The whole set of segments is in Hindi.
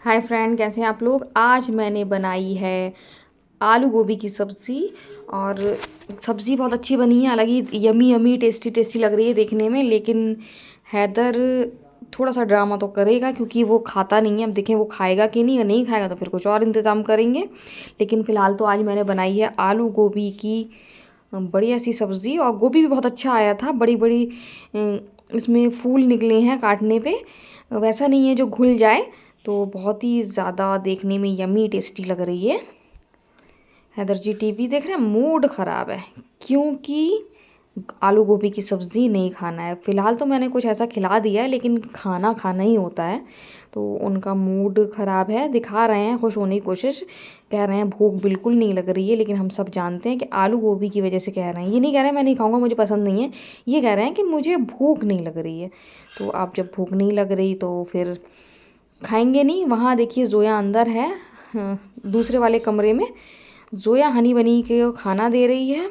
हाय फ्रेंड, कैसे हैं आप लोग। आज मैंने बनाई है आलू गोभी की सब्ज़ी। और सब्ज़ी बहुत अच्छी बनी है, हालांकि यमी यमी टेस्टी टेस्टी लग रही है देखने में। लेकिन हैदर थोड़ा सा ड्रामा तो करेगा क्योंकि वो खाता नहीं है। अब देखें वो खाएगा कि नहीं, नहीं खाएगा तो फिर कुछ और इंतज़ाम करेंगे। लेकिन फ़िलहाल तो आज मैंने बनाई है आलू गोभी की बढ़िया सी सब्ज़ी। और गोभी भी बहुत अच्छा आया था, बड़ी बड़ी इसमें फूल निकले हैं काटने पे। वैसा नहीं है जो घुल जाए। तो बहुत ही ज़्यादा देखने में यमी टेस्टी लग रही है। हैदर जी टीवी देख रहे हैं, मूड ख़राब है क्योंकि आलू गोभी की सब्ज़ी नहीं खाना है। फ़िलहाल तो मैंने कुछ ऐसा खिला दिया है, लेकिन खाना खाना ही होता है। तो उनका मूड ख़राब है, दिखा रहे हैं खुश होने की कोशिश, कह रहे हैं भूख बिल्कुल नहीं लग रही है। लेकिन हम सब जानते हैं कि आलू गोभी की वजह से कह रहे हैं। ये नहीं कह रहे हैं मैं नहीं खाऊंगा, मुझे पसंद नहीं है। ये कह रहे हैं कि मुझे भूख नहीं लग रही है। तो आप जब भूख नहीं लग रही तो फिर खाएंगे नहीं। वहाँ देखिए जोया अंदर है, दूसरे वाले कमरे में जोया हनी बनी के खाना दे रही है।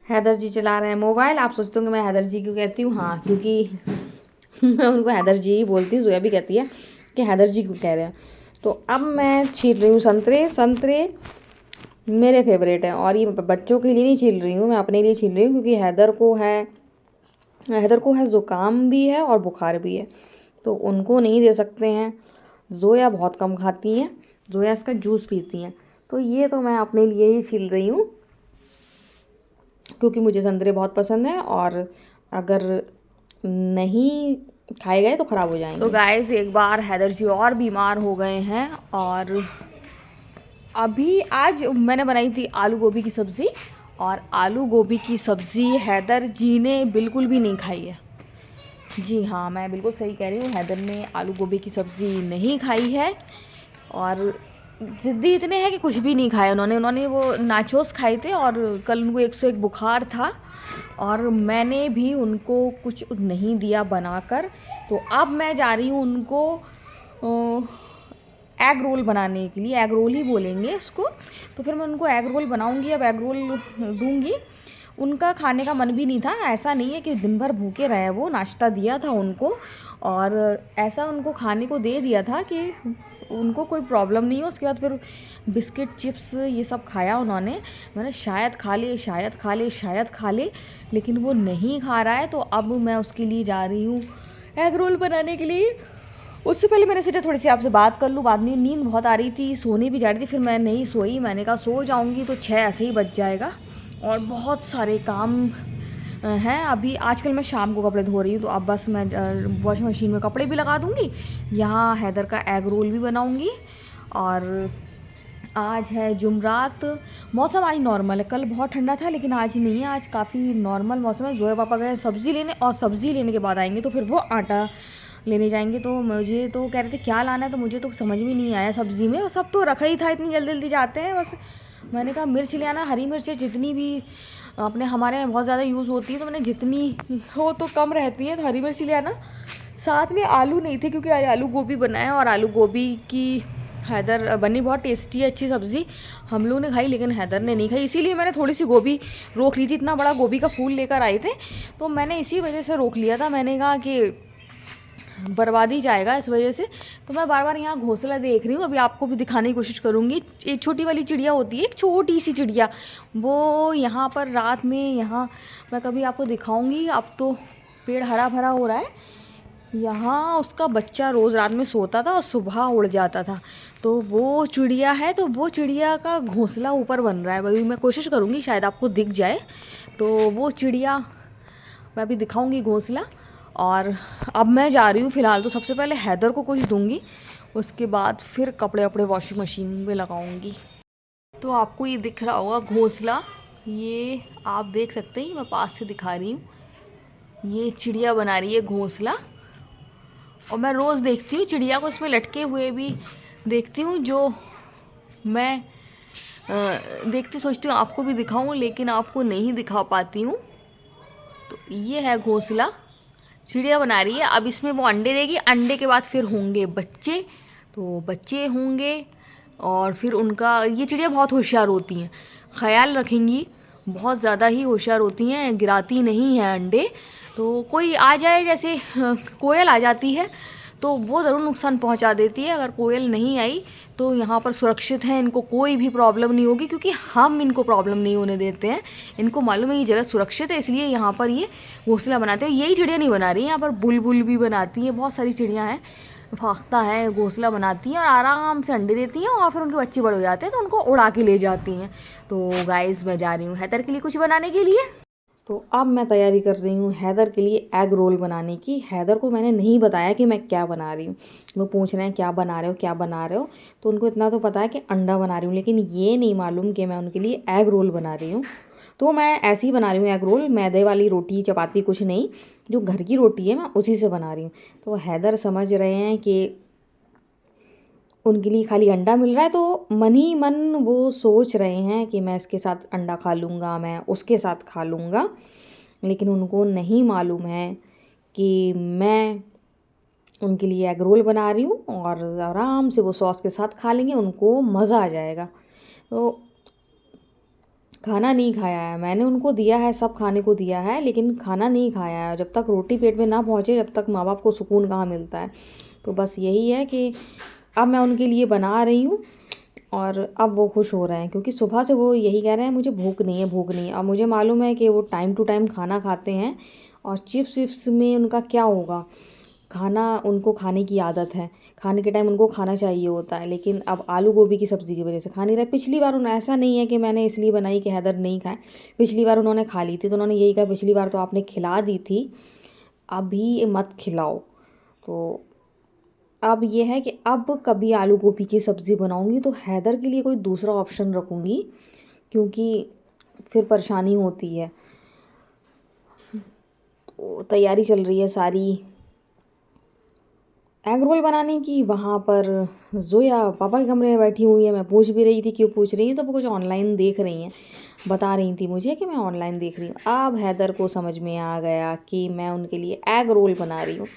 हैदर जी चला रहे हैं मोबाइल। आप सोचते होंगे मैं हैदर जी क्यों कहती हूँ। हाँ, क्योंकि मैं उनको हैदर जी ही बोलती हूँ। जोया भी कहती है कि हैदर जी क्यों कह रहे हैं। तो अब मैं छील रही हूँ संतरे। संतरे मेरे फेवरेट हैं और ये बच्चों के लिए नहीं छील रही हूँ, मैं अपने लिए छील रही हूँ क्योंकि हैदर को है ज़ुकाम भी है और बुखार भी है। तो उनको नहीं दे सकते हैं। जोया बहुत कम खाती हैं, जोया इसका जूस पीती हैं। तो ये तो मैं अपने लिए ही छील रही हूँ क्योंकि मुझे संतरे बहुत पसंद है। और अगर नहीं खाए गए तो ख़राब हो जाएंगे। तो गाइस एक बार हैदर जी और बीमार हो गए हैं। और अभी आज मैंने बनाई थी आलू गोभी की सब्ज़ी। और आलू गोभी की सब्ज़ी हैदर जी ने बिल्कुल भी नहीं खाई है। जी हाँ, मैं बिल्कुल सही कह रही हूँ, हैदर ने आलू गोभी की सब्ज़ी नहीं खाई है। और ज़िद्दी इतने हैं कि कुछ भी नहीं खाया उन्होंने वो नाचोस खाए थे और कल उनको 101 बुखार था। और मैंने भी उनको कुछ नहीं दिया बनाकर। तो अब मैं जा रही हूँ उनको एग रोल बनाने के लिए। एग रोल ही बोलेंगे उसको। तो फिर मैं उनको एग रोल बनाऊँगी, अब एग रोल दूँगी। उनका खाने का मन भी नहीं था। ऐसा नहीं है कि दिन भर भूखे रहे, वो नाश्ता दिया था उनको और ऐसा उनको खाने को दे दिया था कि उनको कोई प्रॉब्लम नहीं हो। उसके बाद फिर बिस्किट चिप्स ये सब खाया उन्होंने। मैंने शायद खा ले, शायद खा ले, शायद खा ले, लेकिन वो नहीं खा रहा है। तो अब मैं उसके लिए जा रही हूँ एग रोल बनाने के लिए। उससे पहले मैंने सोचा थोड़ी सी आपसे बात कर लूँ। बाद में नींद बहुत आ रही थी, सोने भी जा रही थी, फिर मैं नहीं सोई। मैंने कहा सो जाऊँगी तो 6 ऐसे ही बज जाएगा। और बहुत सारे काम हैं। अभी आजकल मैं शाम को कपड़े धो रही हूँ, तो अब बस मैं वॉशिंग मशीन में कपड़े भी लगा दूँगी, यहाँ हैदर का एग रोल भी बनाऊँगी। और आज है जुमरात। मौसम आज नॉर्मल है, कल बहुत ठंडा था लेकिन आज नहीं है, आज काफ़ी नॉर्मल मौसम है। जोया पापा गए सब्ज़ी लेने और सब्ज़ी लेने के बाद आएंगे तो फिर वो आटा लेने जाएंगे। तो मुझे तो कह रहे थे क्या लाना है, तो मुझे तो समझ में नहीं आया सब्ज़ी में। और सब तो रखा ही था, इतनी जल्दी जल्दी जाते हैं। बस मैंने कहा मिर्च ले आना, हरी मिर्च जितनी भी अपने हमारे यहाँ बहुत ज़्यादा यूज़ होती है, तो मैंने जितनी हो तो कम रहती है, तो हरी मिर्च ले आना। साथ में आलू नहीं थे क्योंकि आज आलू गोभी बनाया और आलू गोभी की हैदर बनी बहुत टेस्टी है, अच्छी सब्ज़ी हम लोगों ने खाई, लेकिन हैदर ने नहीं खाई। इसीलिए मैंने थोड़ी सी गोभी रोक ली थी। इतना बड़ा गोभी का फूल लेकर आए थे तो मैंने इसी वजह से रोक लिया था। मैंने कहा कि बर्बाद ही जाएगा इस वजह से। तो मैं बार बार यहाँ घोंसला देख रही हूँ, अभी आपको भी दिखाने की कोशिश करूँगी। एक छोटी वाली चिड़िया होती है, एक छोटी सी चिड़िया, वो यहाँ पर रात में, यहाँ मैं कभी आपको दिखाऊँगी। अब तो पेड़ हरा भरा हो रहा है। यहाँ उसका बच्चा रोज़ रात में सोता था और सुबह उड़ जाता था। तो वो चिड़िया है, तो वो चिड़िया का घोंसला ऊपर बन रहा है। अभी मैं कोशिश करूँगी शायद आपको दिख जाए। तो वो चिड़िया मैं अभी दिखाऊँगी घोंसला। और अब मैं जा रही हूँ फ़िलहाल तो सबसे पहले हैदर को कुछ दूँगी, उसके बाद फिर कपड़े वपड़े वॉशिंग मशीन में लगाऊँगी। तो आपको ये दिख रहा होगा घोंसला, ये आप देख सकते हैं, मैं पास से दिखा रही हूँ। ये चिड़िया बना रही है घोंसला और मैं रोज़ देखती हूँ चिड़िया को इसमें लटके हुए भी देखती हूँ। जो मैं देखती सोचती हूँ आपको भी दिखाऊँ, लेकिन आपको नहीं दिखा पाती हूँ। तो ये है घोंसला, चिड़िया बना रही है। अब इसमें वो अंडे देगी, अंडे के बाद फिर होंगे बच्चे, तो बच्चे होंगे और फिर उनका, ये चिड़िया बहुत होशियार होती हैं, ख्याल रखेंगी, बहुत ज़्यादा ही होशियार होती हैं, गिराती नहीं हैं अंडे। तो कोई आ जाए, जैसे कोयल आ जाती है तो वो ज़रूर नुकसान पहुंचा देती है। अगर कोयल नहीं आई तो यहाँ पर सुरक्षित है, इनको कोई भी प्रॉब्लम नहीं होगी, क्योंकि हम इनको प्रॉब्लम नहीं होने देते हैं। इनको मालूम है ये जगह सुरक्षित है, इसलिए यहाँ पर ये घोंसला बनाते हैं। यही चिड़िया नहीं बना रही हैं, यहाँ पर बुलबुल भी बनाती हैं, बहुत सारी चिड़ियाँ हैं। फाख्ता है, घोंसला बनाती हैं और आराम से अंडे देती हैं और फिर उनके बच्चे बड़े हो जाते हैं तो उनको उड़ा के ले जाती हैं। तो गाइस मैं जा रही हूँ हैदर के लिए कुछ बनाने के लिए। तो अब मैं तैयारी कर रही हूँ हैदर के लिए एग रोल बनाने की। हैदर को मैंने नहीं बताया कि मैं क्या बना रही हूँ। वो पूछ रहे हैं क्या बना रहे हो, क्या बना रहे हो। तो उनको इतना तो पता है कि अंडा बना रही हूँ, लेकिन ये नहीं मालूम कि मैं उनके लिए एग रोल बना रही हूँ। तो मैं ऐसे ही बना रही हूँ एग रोल, मैदे वाली रोटी चपाती कुछ नहीं, जो घर की रोटी है मैं उसी से बना रही हूँ। तो हैदर समझ रहे हैं कि उनके लिए खाली अंडा मिल रहा है, तो मन ही मन वो सोच रहे हैं कि मैं इसके साथ अंडा खा लूँगा, मैं उसके साथ खा लूँगा। लेकिन उनको नहीं मालूम है कि मैं उनके लिए एग रोल बना रही हूँ और आराम से वो सॉस के साथ खा लेंगे, उनको मज़ा आ जाएगा। तो खाना नहीं खाया है मैंने, उनको दिया है, सब खाने को दिया है, लेकिन खाना नहीं खाया है। जब तक रोटी पेट में ना पहुँचे जब तक माँ बाप को सुकून कहाँ मिलता है। तो बस यही है कि अब मैं उनके लिए बना रही हूँ और अब वो खुश हो रहे हैं, क्योंकि सुबह से वो यही कह रहे हैं मुझे भूख नहीं है, भूख नहीं है। अब मुझे मालूम है कि वो टाइम टू टाइम खाना खाते हैं और चिप्स विप्स में उनका क्या होगा, खाना उनको खाने की आदत है, खाने के टाइम उनको खाना चाहिए होता है। लेकिन अब आलू गोभी की सब्ज़ी की वजह से खा नहीं रहे। पिछली बार उन्होंने, ऐसा नहीं है कि मैंने इसलिए बनाई कि हैदर नहीं खाए, पिछली बार उन्होंने खा ली थी तो उन्होंने यही कहा पिछली बार तो आपने खिला दी थी, अभी मत खिलाओ। तो अब ये है कि अब कभी आलू गोभी की सब्ज़ी बनाऊंगी तो हैदर के लिए कोई दूसरा ऑप्शन रखूँगी, क्योंकि फिर परेशानी होती है। तो तैयारी चल रही है सारी एग रोल बनाने की। वहाँ पर जोया पापा के कमरे में बैठी हुई है, मैं पूछ भी रही थी क्यों पूछ रही है, तो वो कुछ ऑनलाइन देख रही हैं, बता रही थी मुझे कि मैं ऑनलाइन देख रही हूँ। अब हैदर को समझ में आ गया कि मैं उनके लिए एग रोल बना रही हूँ,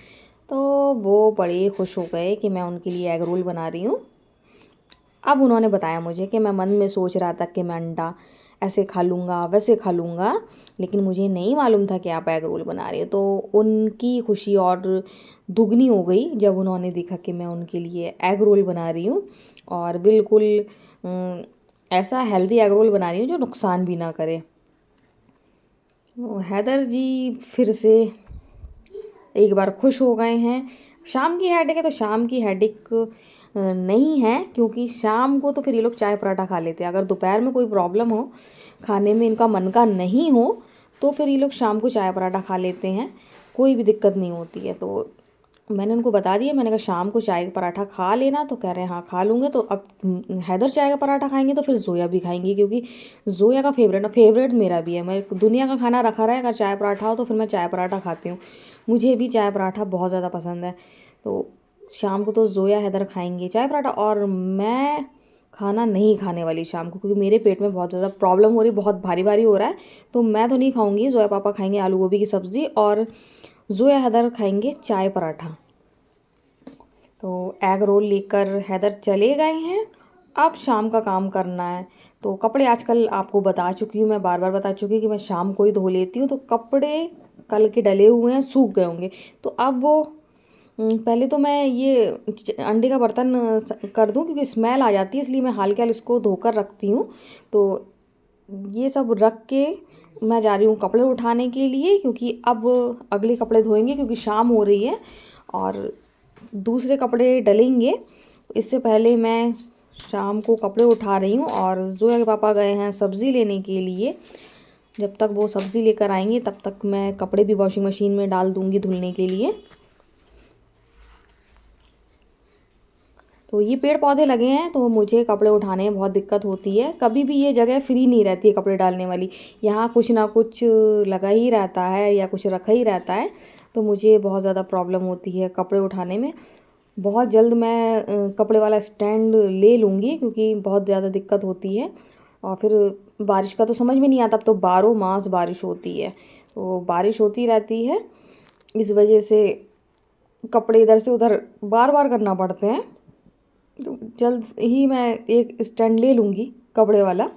तो वो बड़े खुश हो गए कि मैं उनके लिए एग रोल बना रही हूँ। अब उन्होंने बताया मुझे कि मैं मन में सोच रहा था कि मैं अंडा ऐसे खा लूँगा वैसे खा लूँगा, लेकिन मुझे नहीं मालूम था कि आप एग रोल बना रही हो। तो उनकी खुशी और दुगनी हो गई जब उन्होंने देखा कि मैं उनके लिए एग रोल बना रही हूँ, और बिल्कुल ऐसा हेल्दी एग रोल बना रही हूँ जो नुकसान भी ना करे। तो हैदर जी फिर से एक बार खुश हो गए हैं। शाम की हेडेक है तो शाम की हेडेक नहीं है, क्योंकि शाम को तो फिर ये लोग चाय पराठा खा लेते हैं। अगर दोपहर में कोई प्रॉब्लम हो, खाने में इनका मन का नहीं हो, तो फिर ये लोग शाम को चाय पराठा खा लेते हैं, कोई भी दिक्कत नहीं होती है। तो मैंने उनको बता दिया, मैंने कहा शाम को चाय का पराठा खा लेना, तो कह रहे हैं हाँ खा लूँगे। तो अब हैदर चाय का पराठा खाएंगे तो फिर जोया भी खाएंगी, क्योंकि जोया का फेवरेट मेरा भी है। मैं दुनिया का खाना रखा रहा है, अगर चाय पराठा हो तो फिर मैं चाय पराठा खाती हूँ, मुझे भी चाय पराठा बहुत ज़्यादा पसंद है। तो शाम को तो जोया हैदर खाएंगे चाय पराठा, और मैं खाना नहीं खाने वाली शाम को, क्योंकि मेरे पेट में बहुत ज़्यादा प्रॉब्लम हो रही, बहुत भारी भारी हो रहा है। तो मैं तो नहीं खाऊंगी, जोया पापा खाएंगे आलू गोभी की सब्ज़ी और जोया हैदर खाएंगे चाय पराठा। तो एग रोल लेकर हैदर चले गए हैं, अब शाम का काम करना है। तो कपड़े आजकल आपको बता चुकी हूँ, मैं बार बार बता चुकी हूँ कि मैं शाम को ही धो लेती हूँ, तो कपड़े कल के डले हुए हैं, सूख गए होंगे। तो अब वो पहले तो मैं ये अंडे का बर्तन कर दूं, क्योंकि स्मेल आ जाती है, इसलिए मैं हाल के हाल इसको धोकर रखती हूँ। तो ये सब रख के मैं जा रही हूँ कपड़े उठाने के लिए, क्योंकि अब अगले कपड़े धोएंगे, क्योंकि शाम हो रही है और दूसरे कपड़े डलेंगे। इससे पहले मैं शाम को कपड़े उठा रही हूँ, और जोया के पापा गए हैं सब्ज़ी लेने के लिए। जब तक वो सब्ज़ी लेकर आएंगे तब तक मैं कपड़े भी वॉशिंग मशीन में डाल दूँगी धुलने के लिए। तो ये पेड़ पौधे लगे हैं तो मुझे कपड़े उठाने में बहुत दिक्कत होती है, कभी भी ये जगह फ्री नहीं रहती है कपड़े डालने वाली, यहाँ कुछ ना कुछ लगा ही रहता है या कुछ रखा ही रहता है। तो मुझे बहुत ज़्यादा प्रॉब्लम होती है कपड़े उठाने में। बहुत जल्द मैं कपड़े वाला स्टैंड ले लूँगी, क्योंकि बहुत ज़्यादा दिक्कत होती है। और फिर बारिश का तो समझ में नहीं आता, अब तो 12 मास बारिश होती है, तो बारिश होती रहती है, इस वजह से कपड़े इधर से उधर बार बार करना पड़ते हैं। तो जल्द ही मैं एक स्टैंड ले लूँगी कपड़े वाला।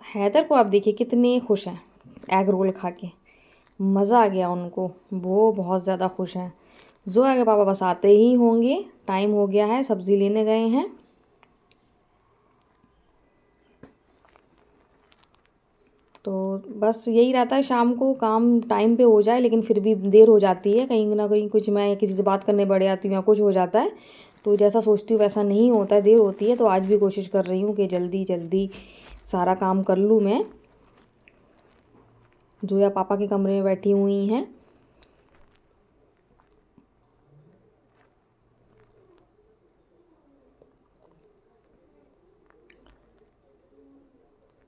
हैदर को आप देखिए कितने खुश हैं एग रोल खा के, मज़ा आ गया उनको, वो बहुत ज़्यादा खुश हैं। जोया के पापा बस आते ही होंगे, टाइम हो गया है, सब्ज़ी लेने गए हैं। तो बस यही रहता है, शाम को काम टाइम पे हो जाए, लेकिन फिर भी देर हो जाती है, कहीं ना कहीं कुछ मैं किसी से बात करने बढ़ जाती हूँ या कुछ हो जाता है, तो जैसा सोचती हूँ वैसा नहीं होता है, देर होती है। तो आज भी कोशिश कर रही हूँ कि जल्दी जल्दी सारा काम कर लूँ मैं। जोया पापा के कमरे में बैठी हुई हैं।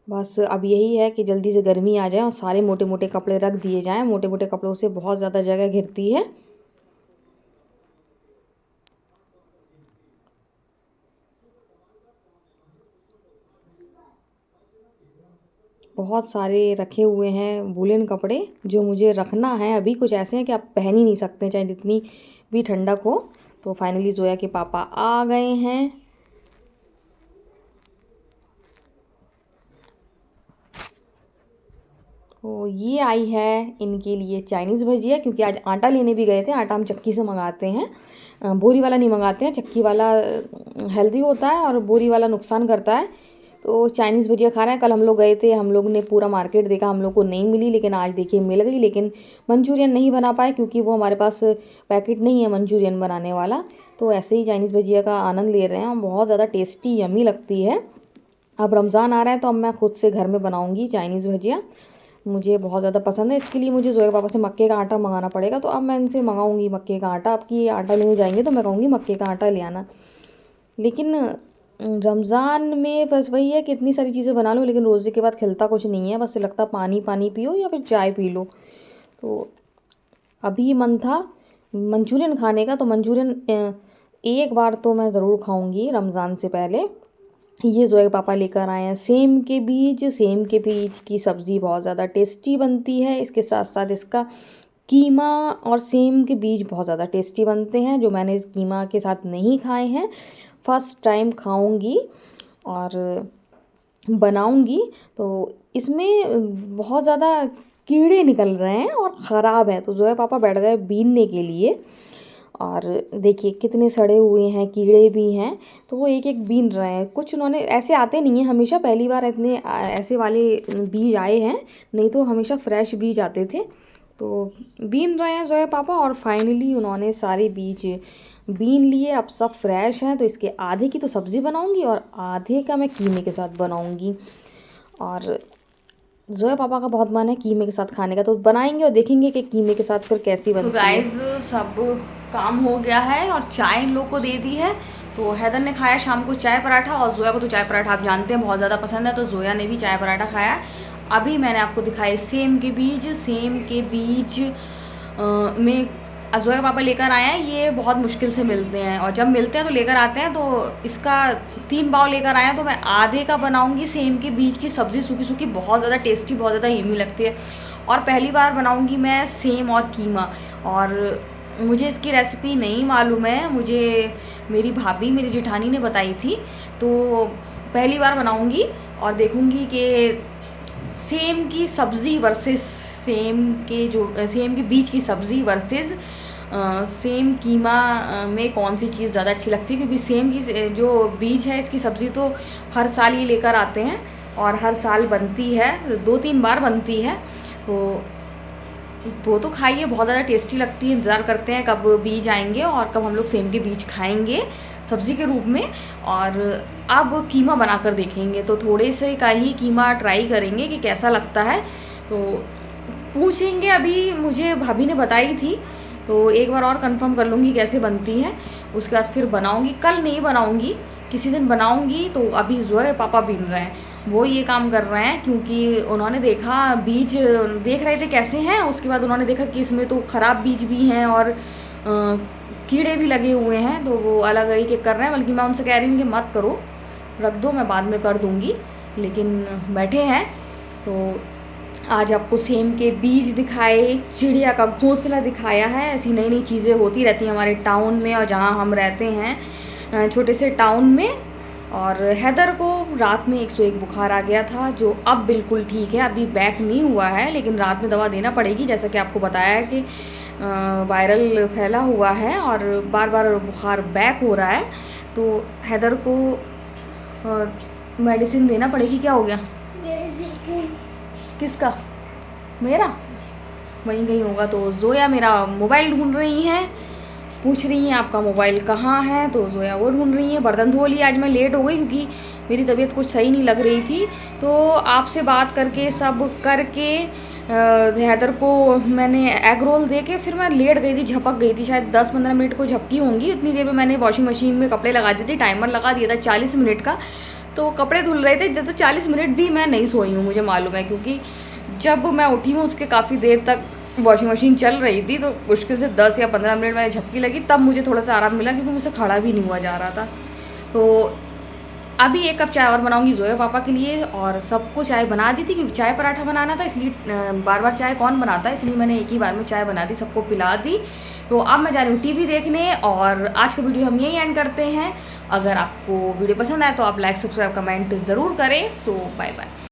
बस अब यही है कि जल्दी से गर्मी आ जाए और सारे मोटे मोटे कपड़े रख दिए जाएं। मोटे मोटे कपड़ों से बहुत ज़्यादा जगह घिरती है। बहुत सारे रखे हुए हैं वूलन कपड़े जो मुझे रखना है। अभी कुछ ऐसे हैं कि आप पहन ही नहीं सकते चाहे जितनी भी ठंडक हो। तो फाइनली जोया के पापा आ गए हैं। तो ये आई है इनके लिए चाइनीज़ भजिया, क्योंकि आज आटा लेने भी गए थे। आटा हम चक्की से मंगाते हैं, बोरी वाला नहीं मंगाते हैं। चक्की वाला हेल्दी होता है और बोरी वाला नुकसान करता है। तो चाइनीज़ भजिया खा रहे हैं। कल हम लोग गए थे, हम लोग ने पूरा मार्केट देखा, हम लोग को नहीं मिली, लेकिन आज देखिए मिल गई। लेकिन मंचूरियन नहीं बना पाए क्योंकि वो हमारे पास पैकेट नहीं है मंचूरियन बनाने वाला। तो ऐसे ही चाइनीज़ भजिया का आनंद ले रहे हैं। बहुत ज़्यादा टेस्टी यमी लगती है। अब रमज़ान आ रहा है तो अब मैं खुद से घर में बनाऊँगी चाइनीज़ भजिया। मुझे बहुत ज़्यादा पसंद है। इसके लिए मुझे जोया पापा से मक्के का आटा मंगाना पड़ेगा। तो अब मैं इनसे मंगाऊंगी मक्के का आटा। अब कि आटा लेने जाएंगे तो मैं कहूँगी मक्के का आटा ले आना। लेकिन रमज़ान में बस वही है कि इतनी सारी चीज़ें बना लो, लेकिन रोज़े के बाद खिलता कुछ नहीं है। बस लगता पानी पानी पियो या फिर चाय पी लो। तो अभी मन था मंचूरियन खाने का, तो मंचूरियन एक बार तो मैं ज़रूर खाऊंगी रमज़ान से पहले। ये जोया के पापा लेकर आए हैं सेम के बीज। सेम के बीज की सब्ज़ी बहुत ज़्यादा टेस्टी बनती है। इसके साथ साथ इसका कीमा और सेम के बीज बहुत ज़्यादा टेस्टी बनते हैं, जो मैंने इस कीमा के साथ नहीं खाए हैं। फर्स्ट टाइम खाऊंगी और बनाऊंगी। तो इसमें बहुत ज़्यादा कीड़े निकल रहे हैं और ख़राब हैं। तो जोया पापा बैठ गए बीनने के लिए, और देखिए कितने सड़े हुए हैं, कीड़े भी हैं। तो वो एक एक बीन रहे हैं। कुछ उन्होंने ऐसे आते नहीं हैं हमेशा, पहली बार इतने ऐसे वाले बीज आए हैं, नहीं तो हमेशा फ्रेश बीज आते थे। तो बीन रहे हैं जोया पापा, और फाइनली उन्होंने सारे बीज बीन लिए। अब सब फ्रेश हैं। तो इसके आधे की तो सब्ज़ी बनाऊंगी और आधे का मैं कीमे के साथ बनाऊंगी। और जोया पापा का बहुत मन है कीमे के साथ खाने का, तो बनाएंगे और देखेंगे कि कीमे के साथ फिर कैसी बनती है। तो गाइस सब काम हो गया है और चाय इन लोग को दे दी है। तो हैदर ने खाया शाम को चाय पराठा, और जोया को तो चाय पराठा आप जानते हैं बहुत ज़्यादा पसंद है, तो जोया ने भी चाय पराठा खाया। अभी मैंने आपको दिखाए सेम के बीज। सेम के बीज में जोया के पापा लेकर आए हैं। ये बहुत मुश्किल से मिलते हैं, और जब मिलते हैं तो लेकर आते हैं। तो इसका 3 पाव लेकर आए हैं, तो मैं आधे का बनाऊंगी सेम के बीज की सब्ज़ी। सूखी सूखी बहुत ज़्यादा टेस्टी, बहुत ज़्यादा यम्मी लगती है। और पहली बार बनाऊंगी मैं सेम और कीमा, और मुझे इसकी रेसिपी नहीं मालूम है, मुझे मेरी भाभी मेरी जेठानी ने बताई थी। तो पहली बार बनाऊंगी और देखूंगी कि सेम की सब्ज़ी वर्सेस सेम के बीज की सब्ज़ी वर्सेस सेम कीमा में कौन सी चीज़ ज़्यादा अच्छी लगती है। क्योंकि सेम की जो बीज है इसकी सब्ज़ी तो हर साल ये लेकर आते हैं और हर साल बनती है, 2-3 बार बनती है। तो वो तो खाइए, बहुत ज़्यादा टेस्टी लगती है। इंतज़ार करते हैं कब बीज आएंगे और कब हम लोग सेम के बीज खाएंगे सब्ज़ी के रूप में। और अब कीमा बनाकर देखेंगे। तो थोड़े से का ही कीमा ट्राई करेंगे कि कैसा लगता है। तो पूछेंगे, अभी मुझे भाभी ने बताई थी, तो एक बार और कंफर्म कर लूँगी कैसे बनती है, उसके बाद फिर बनाऊँगी। कल नहीं बनाऊँगी, किसी दिन बनाऊँगी। तो अभी जोया पापा बीन रहे हैं, वो ये काम कर रहे हैं, क्योंकि उन्होंने देखा बीज देख रहे थे कैसे हैं। उसके बाद उन्होंने देखा कि इसमें तो ख़राब बीज भी हैं और कीड़े भी लगे हुए हैं। तो वो अलग अलग कर रहे हैं। बल्कि मैं उनसे कह रही हूँ कि मत करो, रख दो, मैं बाद में कर दूँगी। लेकिन बैठे हैं। तो आज आपको सेम के बीज दिखाए, चिड़िया का घोंसला दिखाया है। ऐसी नई नई चीज़ें होती रहती हैं हमारे टाउन में और जहाँ हम रहते हैं, छोटे से टाउन में। और हैदर को रात में 101 बुखार आ गया था, जो अब बिल्कुल ठीक है, अभी बैक नहीं हुआ है, लेकिन रात में दवा देना पड़ेगी। जैसा कि आपको बताया है कि वायरल फैला हुआ है और बार बार बुखार बैक हो रहा है, तो हैदर को मेडिसिन देना पड़ेगी। क्या हो गया? किसका? मेरा? वहीं कहीं होगा। तो जोया मेरा मोबाइल ढूंढ रही हैं, पूछ रही हैं आपका मोबाइल कहाँ है, तो जोया वो ढूंढ रही है। बर्तन धो लिया, आज मैं लेट हो गई क्योंकि मेरी तबीयत कुछ सही नहीं लग रही थी। तो आपसे बात करके सब करके हैदर को मैंने एग रोल दे के फिर मैं लेट गई थी, झपक गई थी, शायद 10-15 मिनट को झपकी होंगी। उतनी देर में मैंने वॉशिंग मशीन में कपड़े लगा दिए थे, टाइमर लगा दिया था 40 मिनट का। तो कपड़े धुल रहे थे जब, तो 40 मिनट भी मैं नहीं सोई हूँ, मुझे मालूम है, क्योंकि जब मैं उठी हूँ उसके काफ़ी देर तक वॉशिंग मशीन चल रही थी, तो मुश्किल से 10 या 15 मिनट में झपकी लगी, तब मुझे थोड़ा सा आराम मिला, क्योंकि मुझसे खड़ा भी नहीं हुआ जा रहा था। तो अभी 1 कप चाय और बनाऊंगी जोया पापा के लिए, और सबको चाय बना दी थी क्योंकि चाय पराठा बनाना था, इसलिए बार बार चाय कौन बनाता है, इसलिए मैंने एक ही बार में चाय बना दी, सबको पिला दी। तो अब मैं जा रही हूँ टीवी देखने, और आज का वीडियो हम यही एंड करते हैं। अगर आपको वीडियो पसंद आए तो आप लाइक, सब्सक्राइब, कमेंट ज़रूर करें। सो बाय बाय।